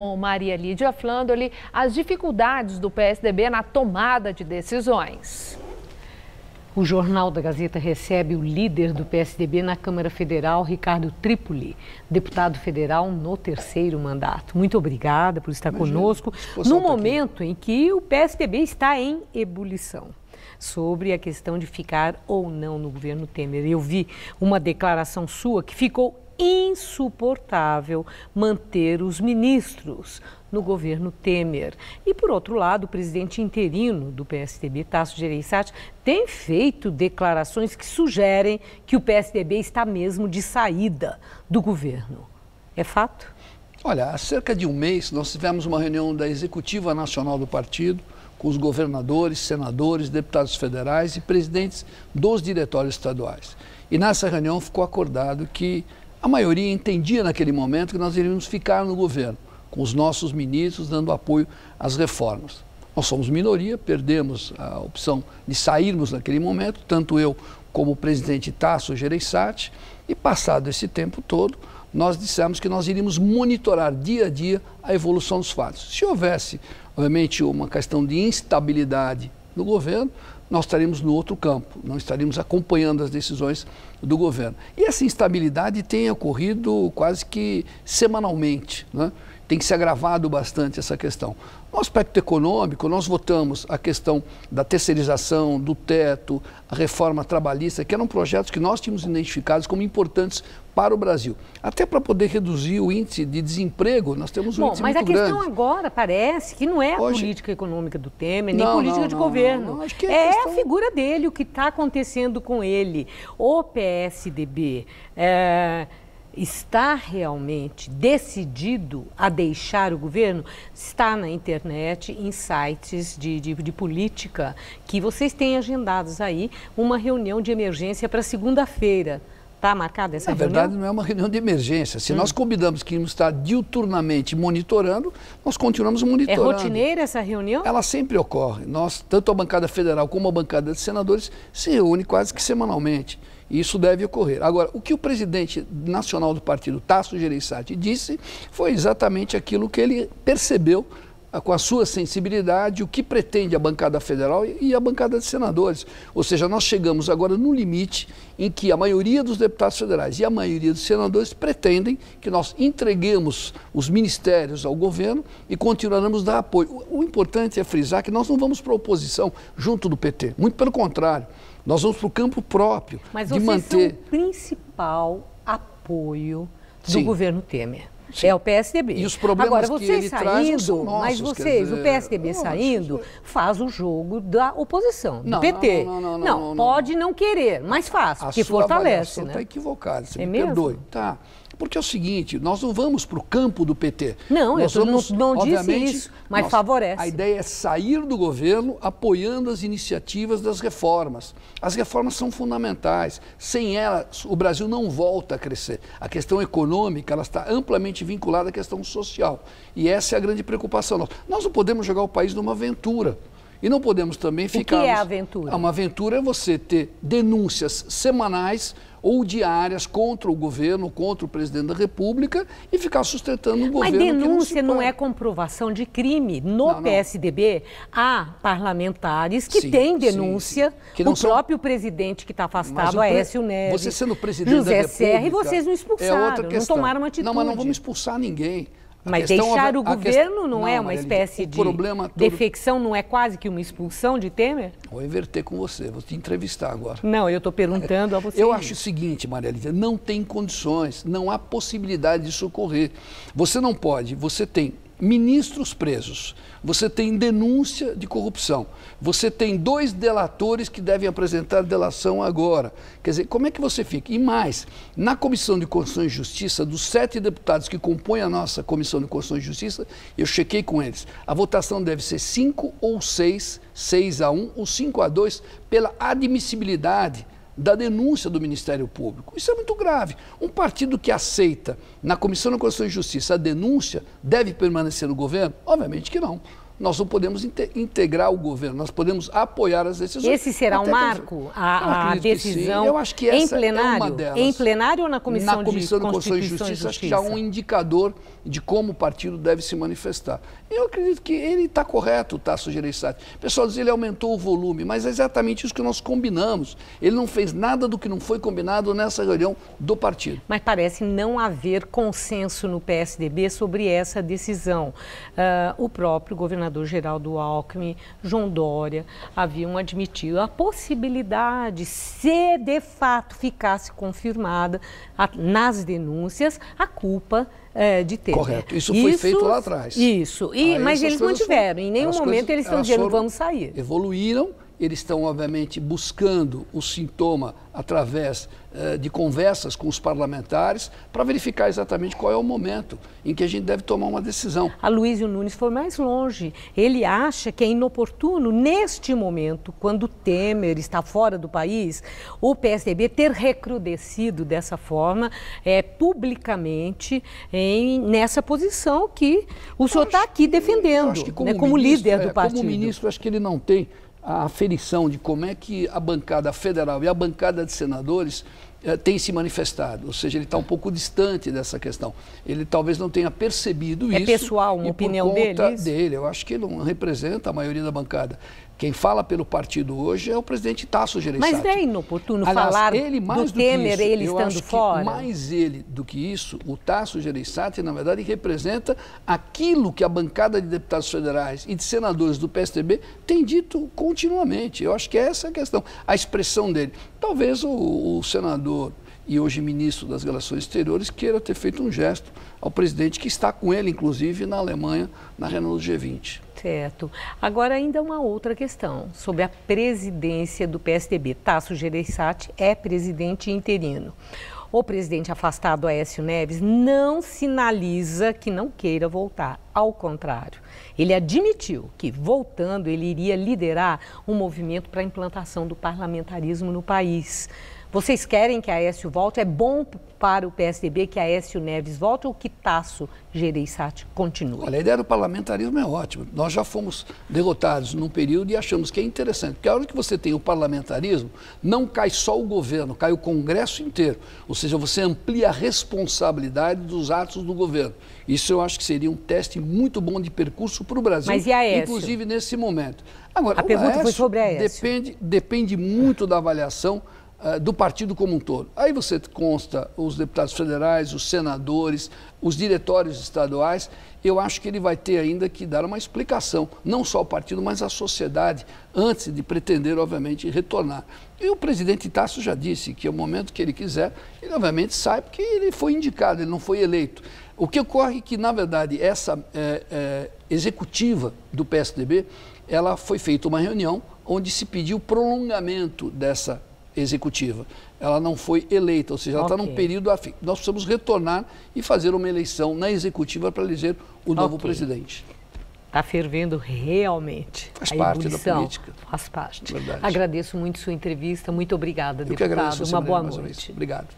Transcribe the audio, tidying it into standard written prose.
Com Maria Lídia Flandoli, as dificuldades do PSDB na tomada de decisões. O Jornal da Gazeta recebe o líder do PSDB na Câmara Federal, Ricardo Trípoli, deputado federal no 3º mandato. Muito obrigada por estar conosco no momento em que o PSDB está em ebulição sobre a questão de ficar ou não no governo Temer. Eu vi uma declaração sua que ficou insuportável manter os ministros no governo Temer. E, por outro lado, o presidente interino do PSDB, Tasso Gereissati, tem feito declarações que sugerem que o PSDB está mesmo de saída do governo. É fato? Olha, há cerca de um mês nós tivemos uma reunião da Executiva Nacional do Partido com os governadores, senadores, deputados federais e presidentes dos diretórios estaduais. E nessa reunião ficou acordado que a maioria entendia naquele momento que nós iríamos ficar no governo, com os nossos ministros dando apoio às reformas. Nós somos minoria, perdemos a opção de sairmos naquele momento, tanto eu como o presidente Tasso Gereissati, e passado esse tempo todo, nós dissemos que nós iríamos monitorar dia a dia a evolução dos fatos. Se houvesse, obviamente, uma questão de instabilidade no governo, nós estaremos no outro campo, não estaríamos acompanhando as decisões do governo. E essa instabilidade tem ocorrido quase que semanalmente, né? Tem se agravado bastante essa questão. No aspecto econômico, nós votamos a questão da terceirização, do teto, a reforma trabalhista, que eram projetos que nós tínhamos identificados como importantes para o Brasil. Até para poder reduzir o índice de desemprego, nós temos um índice muito grande. Mas a questão agora parece que não é a política econômica do Temer, nem política de governo. Acho que é a figura dele, o que está acontecendo com ele. O PSDB está realmente decidido a deixar o governo? Está na internet, em sites de política, que vocês têm agendados aí uma reunião de emergência para segunda-feira. Está marcada essa reunião? Na verdade, não é uma reunião de emergência. Se nós combinamos que íamos estar diuturnamente monitorando, nós continuamos monitorando. É rotineira essa reunião? Ela sempre ocorre. Nós, tanto a bancada federal como a bancada de senadores, se reúne quase que semanalmente. E isso deve ocorrer. Agora, o que o presidente nacional do partido, Tasso Gereissati, disse foi exatamente aquilo que ele percebeu com a sua sensibilidade, o que pretende a bancada federal e a bancada de senadores. Ou seja, nós chegamos agora no limite em que a maioria dos deputados federais e a maioria dos senadores pretendem que nós entreguemos os ministérios ao governo e continuaremos a dar apoio. O importante é frisar que nós não vamos para a oposição junto do PT, muito pelo contrário. Nós vamos para o campo próprio de manter... Mas vocês são o principal apoio do governo Temer. Sim. É o PSDB. E os problemas que ele traz não são nossos, mas vocês, o PSDB saindo, faz o jogo da oposição, do PT. Não, pode não querer, mas faz, porque fortalece. Está equivocada, você me perdoe. Tá. Porque é o seguinte, nós não vamos para o campo do PT. Não, eu não disse isso, mas favorece. A ideia é sair do governo apoiando as iniciativas das reformas. As reformas são fundamentais. Sem elas, o Brasil não volta a crescer. A questão econômica ela está amplamente vinculada à questão social. E essa é a grande preocupação nossa. Nós não podemos jogar o país numa aventura. E não podemos também ficar... O que é a aventura? Uma aventura é você ter denúncias semanais ou diárias contra o governo, contra o presidente da República e ficar sustentando um governo. Mas denúncia não é comprovação de crime. No PSDB há parlamentares que têm denúncia. Que o próprio presidente que está afastado, Aécio Neves, você sendo presidente José da República, Serra, e vocês não expulsaram, não tomaram uma atitude. Não, mas não vamos expulsar ninguém. Mas deixar o governo não é uma espécie de defecção, não é quase que uma expulsão de Temer? Vou inverter com você, vou te entrevistar agora. Não, eu estou perguntando a você. Eu acho o seguinte, Maria Lídia, não tem condições, não há possibilidade disso ocorrer. Você não pode, você tem ministros presos, você tem denúncia de corrupção, você tem 2 delatores que devem apresentar delação agora. Quer dizer, como é que você fica? E mais, na Comissão de Constituição e Justiça, dos 7 deputados que compõem a nossa Comissão de Constituição e Justiça, eu chequei com eles, a votação deve ser 5 ou 6, 6-1 ou 5-2, pela admissibilidade da denúncia do Ministério Público. Isso é muito grave. Um partido que aceita na Comissão de Constituição e Justiça a denúncia deve permanecer no governo? Obviamente que não. nós não podemos integrar o governo, nós podemos apoiar as decisões. Esse será um marco? A decisão eu acho que essa em plenário? É uma delas. Em plenário ou na Comissão de Constituição e Justiça? Acho que já é um indicador de como o partido deve se manifestar. Eu acredito que ele está correto, o Tasso Gereissati. O pessoal diz que ele aumentou o volume, mas é exatamente isso que nós combinamos. Ele não fez nada do que não foi combinado nessa reunião do partido. Mas parece não haver consenso no PSDB sobre essa decisão. O próprio governador Geraldo Alckmin, João Dória, haviam admitido a possibilidade, se de fato ficasse confirmada nas denúncias, a culpa de Temer. Correto. Isso foi feito lá atrás. Isso. Mas eles mantiveram. Em nenhum momento eles estão dizendo vamos sair. Evoluíram. Eles estão, obviamente, buscando o sintoma através de conversas com os parlamentares para verificar exatamente qual é o momento em que a gente deve tomar uma decisão. Aloysio Nunes foi mais longe. Ele acha que é inoportuno, neste momento, quando Temer está fora do país, o PSDB ter recrudescido dessa forma, publicamente, nessa posição que o senhor está aqui defendendo, acho que como líder do partido. Como ministro, acho que ele não tem a aferição de como é que a bancada federal e a bancada de senadores têm se manifestado, ou seja, ele está um pouco distante dessa questão. Ele talvez não tenha percebido isso. É pessoal, uma opinião dele? Eu acho que ele não representa a maioria da bancada. Quem fala pelo partido hoje é o presidente Tasso Gereissati. Mas é inoportuno falar do Temer, ele estando fora? Mais ele do que isso, o Tasso Gereissati, na verdade, representa aquilo que a bancada de deputados federais e de senadores do PSDB tem dito continuamente. Eu acho que essa é a questão, a expressão dele. Talvez o senador e hoje ministro das Relações Exteriores queira ter feito um gesto ao presidente que está com ele, inclusive, na Alemanha, na reunião do G20. Certo. Agora, ainda uma outra questão sobre a presidência do PSDB. Tasso Gereissati é presidente interino. O presidente afastado, Aécio Neves, não sinaliza que não queira voltar. Ao contrário, ele admitiu que, voltando, ele iria liderar um movimento para a implantação do parlamentarismo no país. Vocês querem que Aécio volte? É bom para o PSDB que Aécio Neves volte ou que Tasso Gereissati continue? Olha, a ideia do parlamentarismo é ótima. Nós já fomos derrotados num período e achamos que é interessante, porque a hora que você tem o parlamentarismo, não cai só o governo, cai o Congresso inteiro. Ou seja, você amplia a responsabilidade dos atos do governo. Isso eu acho que seria um teste muito bom de percurso para o Brasil, mas e Aécio? Inclusive nesse momento. Agora, a pergunta foi sobre Aécio. Depende muito da avaliação do partido como um todo. Aí você consta os deputados federais, os senadores, os diretórios estaduais. Eu acho que ele vai ter ainda que dar uma explicação, não só ao partido, mas à sociedade, antes de pretender, obviamente, retornar. E o presidente Tasso já disse que, ao momento que ele quiser, ele obviamente sai, porque ele foi indicado, ele não foi eleito. O que ocorre é que, na verdade, essa executiva do PSDB, ela foi feita uma reunião onde se pediu prolongamento dessa executiva. Ela não foi eleita, ou seja, ela está num período a fim. Nós precisamos retornar e fazer uma eleição na executiva para eleger o novo presidente. Está fervendo realmente. Faz parte da política. Faz parte. Verdade. Agradeço muito sua entrevista. Muito obrigada, deputado. Eu que agradeço. Uma boa noite. Obrigado.